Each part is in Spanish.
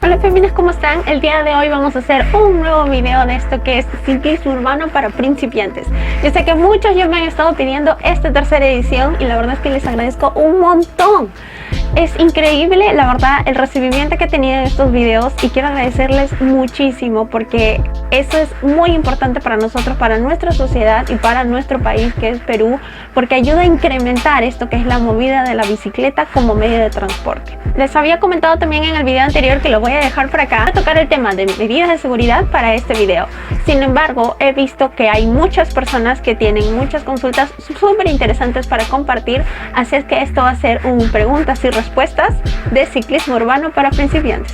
Hola féminas, ¿cómo están? El día de hoy vamos a hacer un nuevo video de esto que es ciclismo urbano para principiantes. Yo sé que muchos ya me han estado pidiendo esta tercera edición y la verdad es que les agradezco un montón. Es increíble, la verdad, el recibimiento que he tenido en estos videos y quiero agradecerles muchísimo porque eso es muy importante para nosotros, para nuestra sociedad y para nuestro país que es Perú, porque ayuda a incrementar esto que es la movida de la bicicleta como medio de transporte. Les había comentado también en el video anterior que lo voy a dejar por acá, a tocar el tema de medidas de seguridad para este video. Sin embargo, he visto que hay muchas personas que tienen muchas consultas súper interesantes para compartir, así es que esto va a ser un preguntas y respuestas de ciclismo urbano para principiantes.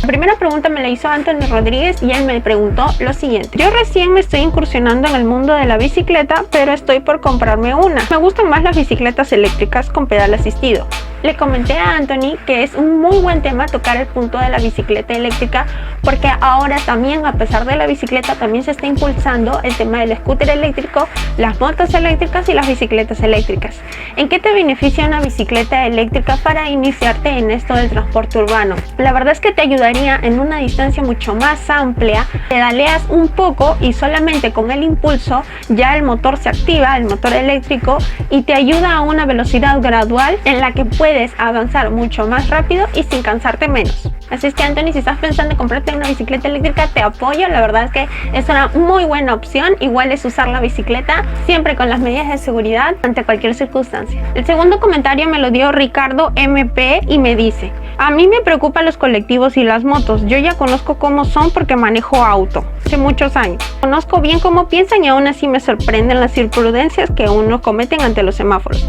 La primera pregunta me la hizo Anthony Rodríguez y él me preguntó lo siguiente: yo recién me estoy incursionando en el mundo de la bicicleta, pero estoy por comprarme una. Me gustan más las bicicletas eléctricas con pedal asistido. Le comenté a Anthony que es un muy buen tema tocar el punto de la bicicleta eléctrica, porque ahora también, a pesar de la bicicleta, también se está impulsando el tema del scooter eléctrico, las motos eléctricas y las bicicletas eléctricas. ¿En qué te beneficia una bicicleta eléctrica para iniciarte en esto del transporte urbano? La verdad es que te ayudaría en una distancia mucho más amplia, pedaleas un poco y solamente con el impulso ya el motor se activa, el motor eléctrico, y te ayuda a una velocidad gradual en la que puedes avanzar mucho más rápido y sin cansarte menos. Así es que Anthony, si estás pensando en comprarte una bicicleta eléctrica, te apoyo. La verdad es que es una muy buena opción. Igual es usar la bicicleta siempre con las medidas de seguridad ante cualquier circunstancia. El segundo comentario me lo dio Ricardo MP y me dice: a mí me preocupan los colectivos y las motos. Yo ya conozco cómo son porque manejo auto hace muchos años. Conozco bien cómo piensan y aún así me sorprenden las imprudencias que uno cometen ante los semáforos.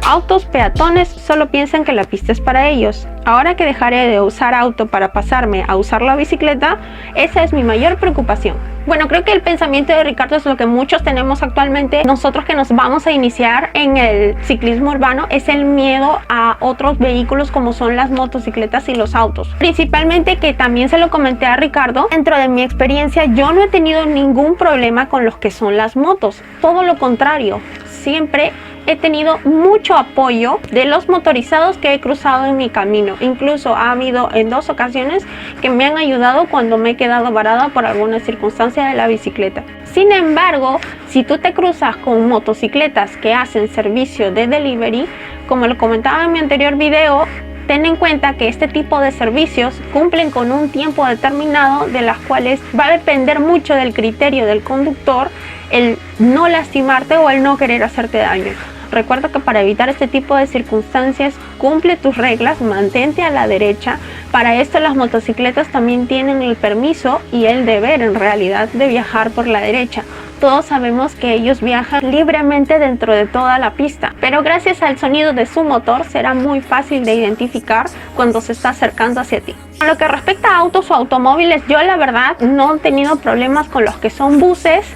Autos, peatones, solo piensan que la pista es para ellos. Ahora que dejaré de usar auto para pasarme a usar la bicicleta, esa es mi mayor preocupación. Bueno, creo que el pensamiento de Ricardo es lo que muchos tenemos actualmente. Nosotros que nos vamos a iniciar en el ciclismo urbano es el miedo a otros vehículos como son las motocicletas y los autos. Principalmente, que también se lo comenté a Ricardo, dentro de mi experiencia yo no he tenido ningún problema con los que son las motos. Todo lo contrario, siempre he tenido mucho apoyo de los motorizados que he cruzado en mi camino. Incluso ha habido en 2 ocasiones que me han ayudado cuando me he quedado varada por alguna circunstancia de la bicicleta. Sin embargo, si tú te cruzas con motocicletas que hacen servicio de delivery, como lo comentaba en mi anterior video, ten en cuenta que este tipo de servicios cumplen con un tiempo determinado, de las cuales va a depender mucho del criterio del conductor el no lastimarte o el no querer hacerte daño. Recuerda que para evitar este tipo de circunstancias, cumple tus reglas, mantente a la derecha. Para esto las motocicletas también tienen el permiso y el deber en realidad de viajar por la derecha. Todos sabemos que ellos viajan libremente dentro de toda la pista, pero gracias al sonido de su motor será muy fácil de identificar cuando se está acercando hacia ti. En lo que respecta a autos o automóviles, yo la verdad no he tenido problemas con los que son buses,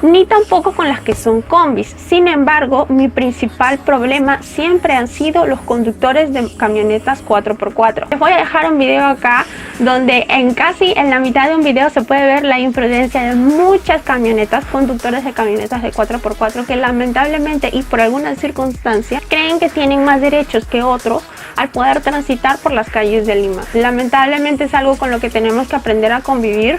ni tampoco con las que son combis. Sin embargo, mi principal problema siempre han sido los conductores de camionetas 4x4. Les voy a dejar un video acá donde casi en la mitad de un video se puede ver la imprudencia de muchas camionetas, conductores de camionetas de 4x4 que lamentablemente y por alguna circunstancia creen que tienen más derechos que otros al poder transitar por las calles de Lima. Lamentablemente es algo con lo que tenemos que aprender a convivir,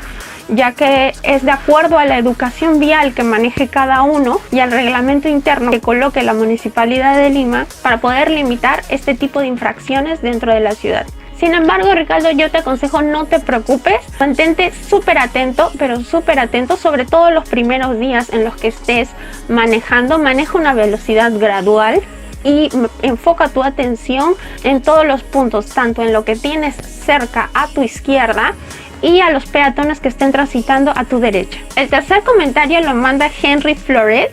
ya que es de acuerdo a la educación vial que maneje cada uno y al reglamento interno que coloque la Municipalidad de Lima para poder limitar este tipo de infracciones dentro de la ciudad. Sin embargo, Ricardo, yo te aconsejo no te preocupes, mantente súper atento, pero súper atento, sobre todo los primeros días en los que estés manejando. Maneja una velocidad gradual y enfoca tu atención en todos los puntos, tanto en lo que tienes cerca a tu izquierda y a los peatones que estén transitando a tu derecha. El tercer comentario lo manda Henry Floret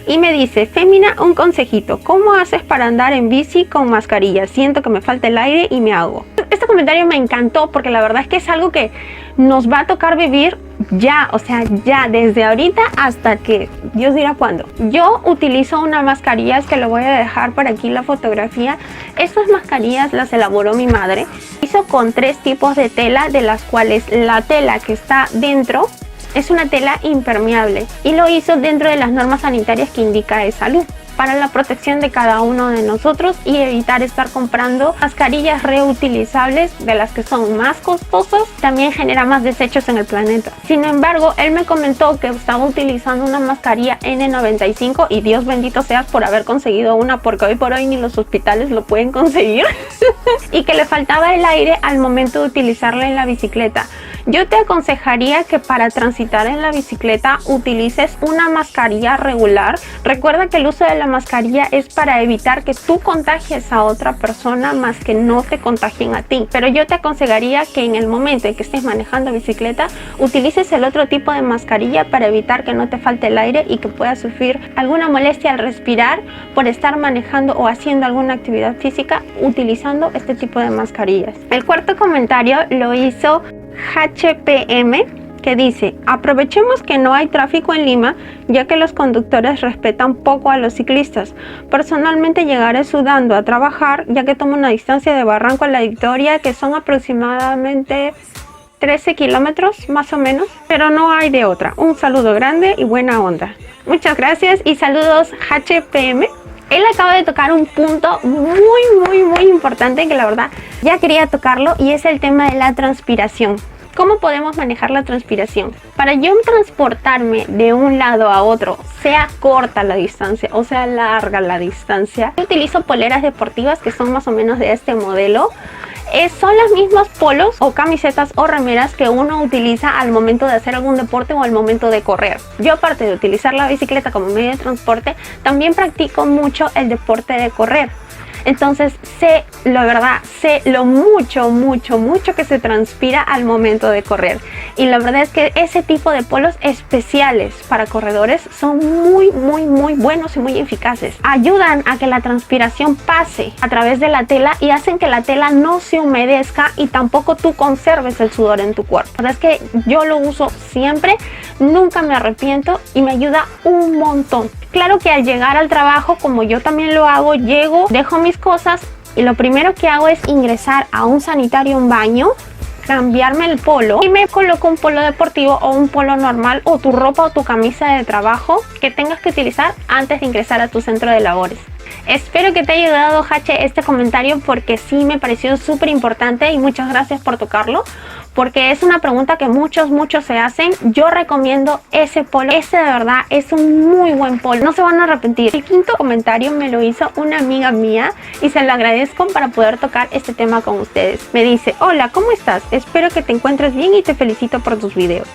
y me dice: Fémina, un consejito, ¿cómo haces para andar en bici con mascarilla? Siento que me falta el aire y me ahogo. Este comentario me encantó porque la verdad es que es algo que nos va a tocar vivir ya, o sea, ya desde ahorita hasta que Dios dirá cuándo. Yo utilizo una mascarilla, es que lo voy a dejar por aquí la fotografía. Estas mascarillas las elaboró mi madre. Hizo con 3 tipos de tela, de las cuales la tela que está dentro es una tela impermeable y lo hizo dentro de las normas sanitarias que indica de salud. para la protección de cada uno de nosotros y evitar estar comprando mascarillas reutilizables de las que son más costosas. También genera más desechos en el planeta. Sin embargo, él me comentó que estaba utilizando una mascarilla N95 y Dios bendito seas por haber conseguido una, porque hoy por hoy ni los hospitales lo pueden conseguir. Y que le faltaba el aire al momento de utilizarla en la bicicleta. Yo te aconsejaría que para transitar en la bicicleta utilices una mascarilla regular. Recuerda que el uso de la mascarilla es para evitar que tú contagies a otra persona más que no te contagien a ti. Pero yo te aconsejaría que en el momento en que estés manejando bicicleta utilices el otro tipo de mascarilla para evitar que no te falte el aire y que puedas sufrir alguna molestia al respirar por estar manejando o haciendo alguna actividad física utilizando este tipo de mascarillas. El cuarto comentario lo hizo HPM, que dice: aprovechemos que no hay tráfico en Lima, ya que los conductores respetan poco a los ciclistas. Personalmente llegaré sudando a trabajar, ya que tomo una distancia de Barranco a La Victoria, que son aproximadamente 13 kilómetros más o menos, pero no hay de otra. Un saludo grande y buena onda. Muchas gracias y saludos HPM. Él acaba de tocar un punto muy importante que la verdad ya quería tocarlo, y es el tema de la transpiración. ¿Cómo podemos manejar la transpiración? Para yo transportarme de un lado a otro, sea corta la distancia o sea larga la distancia, yo utilizo poleras deportivas que son más o menos de este modelo. Son las mismas polos o camisetas o remeras que uno utiliza al momento de hacer algún deporte o al momento de correr. Yo, aparte de utilizar la bicicleta como medio de transporte, también practico mucho el deporte de correr. Entonces sé lo mucho que se transpira al momento de correr. Y la verdad es que ese tipo de polos especiales para corredores son muy buenos y muy eficaces. Ayudan a que la transpiración pase a través de la tela y hacen que la tela no se humedezca y tampoco tú conserves el sudor en tu cuerpo. La verdad es que yo lo uso siempre, nunca me arrepiento y me ayuda un montón. Claro que al llegar al trabajo, como yo también lo hago, llego, dejo mis cosas y lo primero que hago es ingresar a un sanitario, un baño, cambiarme el polo y me coloco un polo deportivo o un polo normal o tu ropa o tu camisa de trabajo que tengas que utilizar antes de ingresar a tu centro de labores. Espero que te haya ayudado, Hache, este comentario, porque sí me pareció súper importante y muchas gracias por tocarlo, porque es una pregunta que muchos se hacen. Yo recomiendo ese polo, ese de verdad es un muy buen polo, no se van a arrepentir. El quinto comentario me lo hizo una amiga mía y se lo agradezco para poder tocar este tema con ustedes. Me dice: hola, ¿cómo estás? Espero que te encuentres bien y te felicito por tus videos.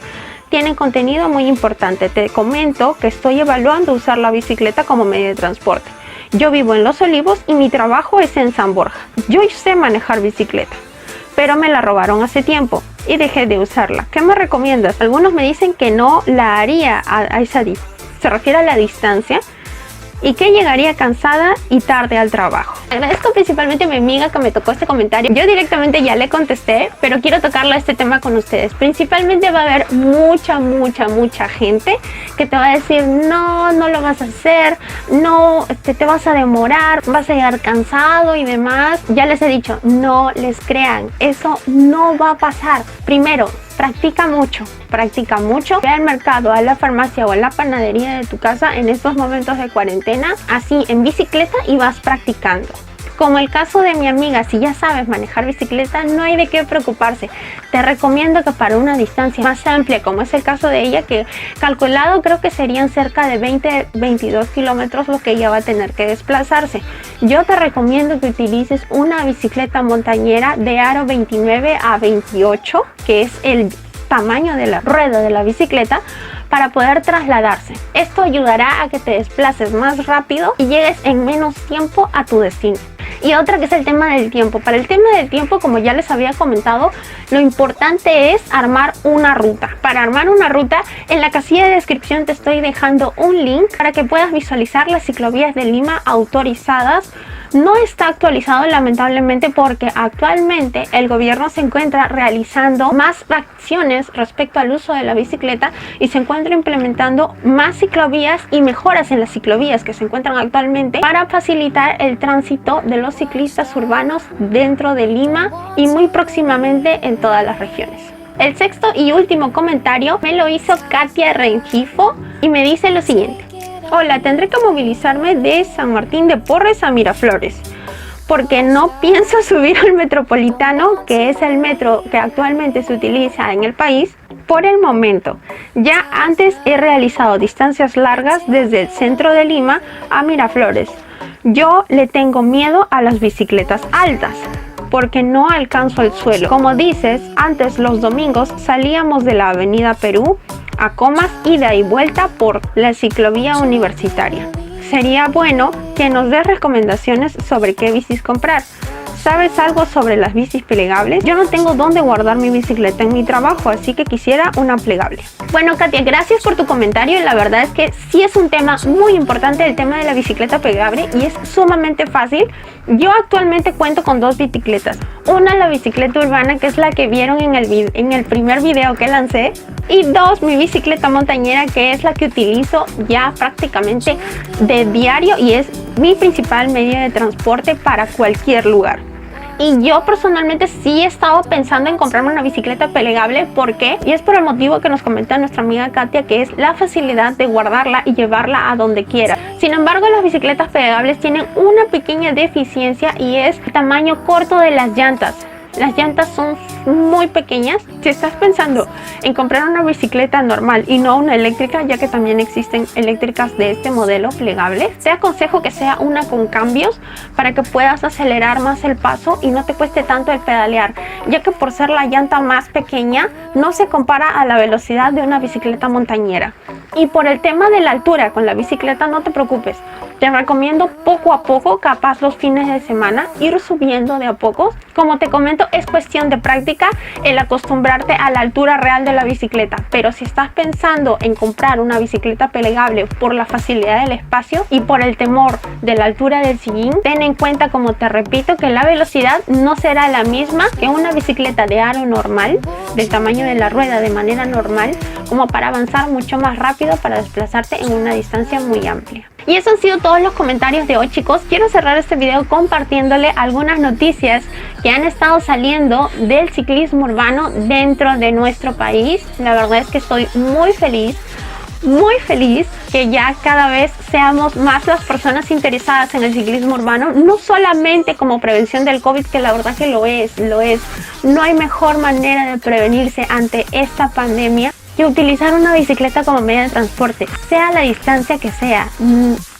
Tienen contenido muy importante. Te comento que estoy evaluando usar la bicicleta como medio de transporte. Yo vivo en Los Olivos y mi trabajo es en San Borja. Yo sé manejar bicicleta, pero me la robaron hace tiempo y dejé de usarla. ¿Qué me recomiendas? Algunos me dicen que no la haría a esa distancia. Se refiere a la distancia y que llegaría cansada y tarde al trabajo. Agradezco principalmente a mi amiga que me tocó este comentario. Yo directamente ya le contesté, pero quiero tocarlo este tema con ustedes. Principalmente va a haber mucha gente que te va a decir: no lo vas a hacer, no, te vas a demorar, vas a llegar cansado y demás. Ya les he dicho, no les crean, eso no va a pasar. Primero, practica mucho, ve al mercado, a la farmacia o a la panadería de tu casa en estos momentos de cuarentena, así en bicicleta, y vas practicando. Como el caso de mi amiga, si ya sabes manejar bicicleta, no hay de qué preocuparse. Te recomiendo que para una distancia más amplia, como es el caso de ella, que calculado creo que serían cerca de 22 kilómetros lo que ella va a tener que desplazarse. Yo te recomiendo que utilices una bicicleta montañera de aro 29 a 28, que es el tamaño de la rueda de la bicicleta, para poder trasladarse. Esto ayudará a que te desplaces más rápido y llegues en menos tiempo a tu destino. Y otra, que es el tema del tiempo. Para el tema del tiempo, como ya les había comentado, lo importante es armar una ruta. Para armar una ruta, en la casilla de descripción te estoy dejando un link para que puedas visualizar las ciclovías de Lima autorizadas. No está actualizado, lamentablemente, porque actualmente el gobierno se encuentra realizando más acciones respecto al uso de la bicicleta y se encuentra implementando más ciclovías y mejoras en las ciclovías que se encuentran actualmente para facilitar el tránsito de los ciclistas urbanos dentro de Lima y muy próximamente en todas las regiones. El sexto y último comentario me lo hizo Katia Rengifo y me dice lo siguiente: Hola, tendré que movilizarme de San Martín de Porres a Miraflores, porque no pienso subir al Metropolitano, que es el metro que actualmente se utiliza en el país, por el momento. Ya antes he realizado distancias largas desde el centro de Lima a Miraflores. Yo le tengo miedo a las bicicletas altas, porque no alcanzo el suelo. Como dices, antes los domingos salíamos de la Avenida Perú a Comas, ida y vuelta por la ciclovía universitaria. Sería bueno que nos des recomendaciones sobre qué bicis comprar. ¿Sabes algo sobre las bicis plegables? Yo no tengo dónde guardar mi bicicleta en mi trabajo, así que quisiera una plegable. Bueno, Katia, gracias por tu comentario. La verdad es que sí es un tema muy importante el tema de la bicicleta plegable y es sumamente fácil. Yo actualmente cuento con dos bicicletas. Una, la bicicleta urbana, que es la que vieron en el primer video que lancé. Y dos, mi bicicleta montañera, que es la que utilizo ya prácticamente de diario y es mi principal medio de transporte para cualquier lugar. Y yo personalmente sí he estado pensando en comprarme una bicicleta plegable. ¿Por qué? Y es por el motivo que nos comenta nuestra amiga Katia, que es la facilidad de guardarla y llevarla a donde quiera. Sin embargo, las bicicletas plegables tienen una pequeña deficiencia y es el tamaño corto de las llantas. Las llantas son muy pequeñas. Si estás pensando en comprar una bicicleta normal y no una eléctrica, ya que también existen eléctricas de este modelo plegable, te aconsejo que sea una con cambios para que puedas acelerar más el paso y no te cueste tanto el pedalear, ya que por ser la llanta más pequeña no se compara a la velocidad de una bicicleta montañera. Y por el tema de la altura con la bicicleta, no te preocupes. Te recomiendo poco a poco, capaz los fines de semana, ir subiendo de a poco. Como te comento, es cuestión de práctica el acostumbrarte a la altura real de la bicicleta. Pero si estás pensando en comprar una bicicleta plegable por la facilidad del espacio y por el temor de la altura del sillín, ten en cuenta, como te repito, que la velocidad no será la misma que una bicicleta de aro normal, del tamaño de la rueda de manera normal, como para avanzar mucho más rápido para desplazarte en una distancia muy amplia. Y eso han sido todos los comentarios de hoy, chicos. Quiero cerrar este video compartiéndole algunas noticias que han estado saliendo del ciclismo urbano dentro de nuestro país. La verdad es que estoy muy feliz que ya cada vez seamos más las personas interesadas en el ciclismo urbano, no solamente como prevención del COVID, que la verdad que lo es. No hay mejor manera de prevenirse ante esta pandemia que utilizar una bicicleta como medio de transporte, sea la distancia que sea.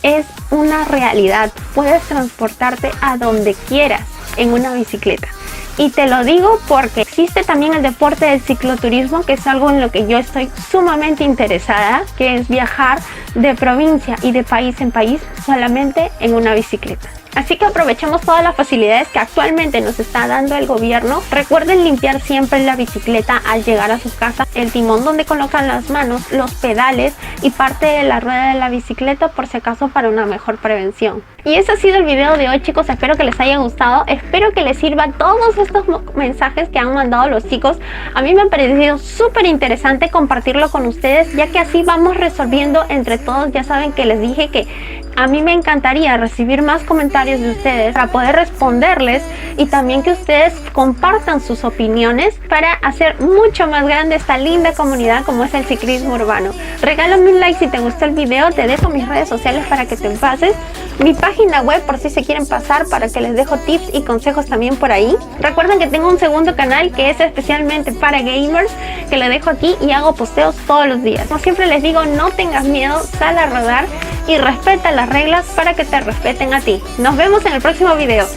Es una realidad. Puedes transportarte a donde quieras en una bicicleta. Y te lo digo porque existe también el deporte del cicloturismo, que es algo en lo que yo estoy sumamente interesada, que es viajar de provincia y de país en país solamente en una bicicleta. Así que aprovechemos todas las facilidades que actualmente nos está dando el gobierno. Recuerden limpiar siempre la bicicleta al llegar a su casa, el timón donde colocan las manos, los pedales y parte de la rueda de la bicicleta, por si acaso, para una mejor prevención. Y ese ha sido el video de hoy, chicos. Espero que les haya gustado. Espero que les sirva todos estos mensajes que han mandado los chicos. A mí me ha parecido súper interesante compartirlo con ustedes, ya que así vamos resolviendo entre todos. Ya saben que les dije que a mí me encantaría recibir más comentarios de ustedes para poder responderles y también que ustedes compartan sus opiniones para hacer mucho más grande esta linda comunidad como es el ciclismo urbano. Regálame un like si te gustó el video. Te dejo mis redes sociales para que te pases, mi página web por si se quieren pasar, para que les dejo tips y consejos también por ahí. Recuerden que tengo un segundo canal que es especialmente para gamers, que le dejo aquí y hago posteos todos los días. Como siempre les digo, no tengas miedo, sal a rodar y respeta las reglas para que te respeten a ti. Nos vemos en el próximo video.